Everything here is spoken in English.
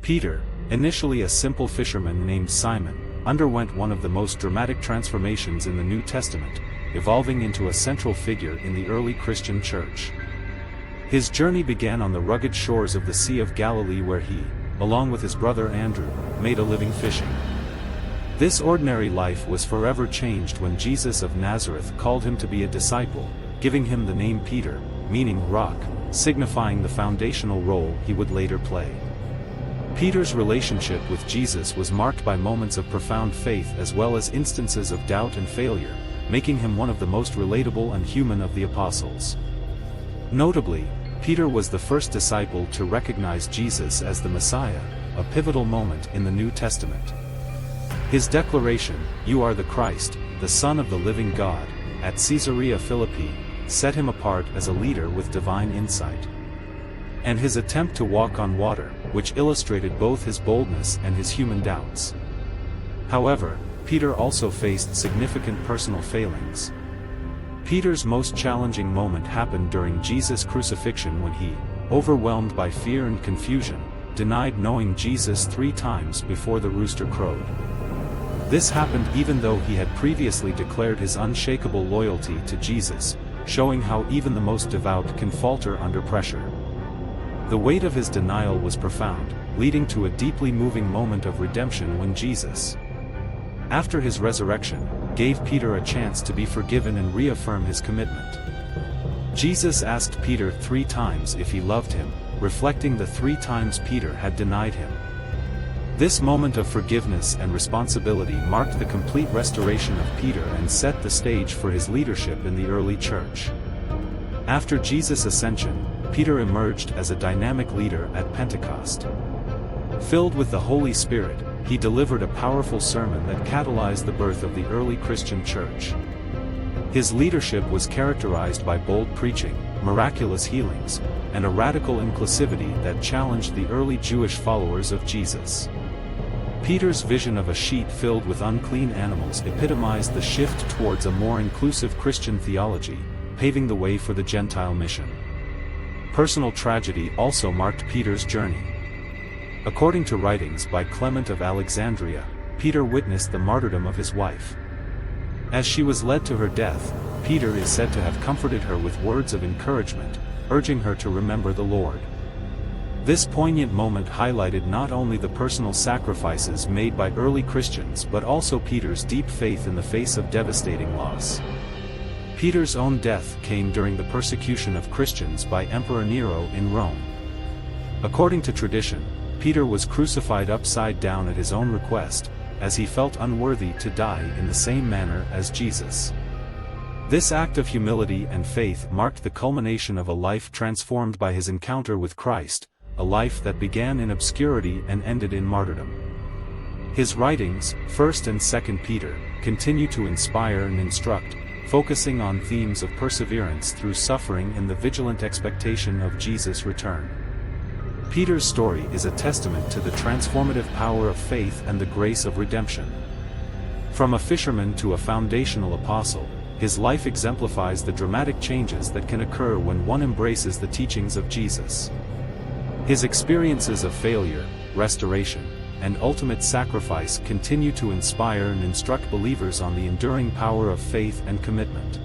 Peter, initially a simple fisherman named Simon, underwent one of the most dramatic transformations in the New Testament, evolving into a central figure in the early Christian church. His journey began on the rugged shores of the Sea of Galilee, where he, along with his brother Andrew, made a living fishing. This ordinary life was forever changed when Jesus of Nazareth called him to be a disciple, giving him the name Peter, meaning rock, signifying the foundational role he would later play. Peter's relationship with Jesus was marked by moments of profound faith as well as instances of doubt and failure, making him one of the most relatable and human of the apostles. Notably, Peter was the first disciple to recognize Jesus as the Messiah, a pivotal moment in the New Testament. His declaration, "You are the Christ, the Son of the living God," at Caesarea Philippi, set him apart as a leader with divine insight. And his attempt to walk on water, which illustrated both his boldness and his human doubts. However, Peter also faced significant personal failings. Peter's most challenging moment happened during Jesus' crucifixion when he, overwhelmed by fear and confusion, denied knowing Jesus 3 times before the rooster crowed. This happened even though he had previously declared his unshakable loyalty to Jesus, showing how even the most devout can falter under pressure. The weight of his denial was profound, leading to a deeply moving moment of redemption when Jesus, after his resurrection, gave Peter a chance to be forgiven and reaffirm his commitment. Jesus asked Peter 3 times if he loved him, reflecting the 3 times Peter had denied him. This moment of forgiveness and responsibility marked the complete restoration of Peter and set the stage for his leadership in the early church. After Jesus' ascension, Peter emerged as a dynamic leader at Pentecost. Filled with the Holy Spirit, he delivered a powerful sermon that catalyzed the birth of the early Christian church. His leadership was characterized by bold preaching, miraculous healings, and a radical inclusivity that challenged the early Jewish followers of Jesus. Peter's vision of a sheet filled with unclean animals epitomized the shift towards a more inclusive Christian theology, paving the way for the Gentile mission. Personal tragedy also marked Peter's journey. According to writings by Clement of Alexandria, Peter witnessed the martyrdom of his wife. As she was led to her death, Peter is said to have comforted her with words of encouragement, urging her to remember the Lord. This poignant moment highlighted not only the personal sacrifices made by early Christians but also Peter's deep faith in the face of devastating loss. Peter's own death came during the persecution of Christians by Emperor Nero in Rome. According to tradition, Peter was crucified upside down at his own request, as he felt unworthy to die in the same manner as Jesus. This act of humility and faith marked the culmination of a life transformed by his encounter with Christ, a life that began in obscurity and ended in martyrdom. His writings, 1st and 2nd Peter, continue to inspire and instruct, focusing on themes of perseverance through suffering and the vigilant expectation of Jesus' return. Peter's story is a testament to the transformative power of faith and the grace of redemption. From a fisherman to a foundational apostle, his life exemplifies the dramatic changes that can occur when one embraces the teachings of Jesus. His experiences of failure, restoration, and ultimate sacrifice continue to inspire and instruct believers on the enduring power of faith and commitment.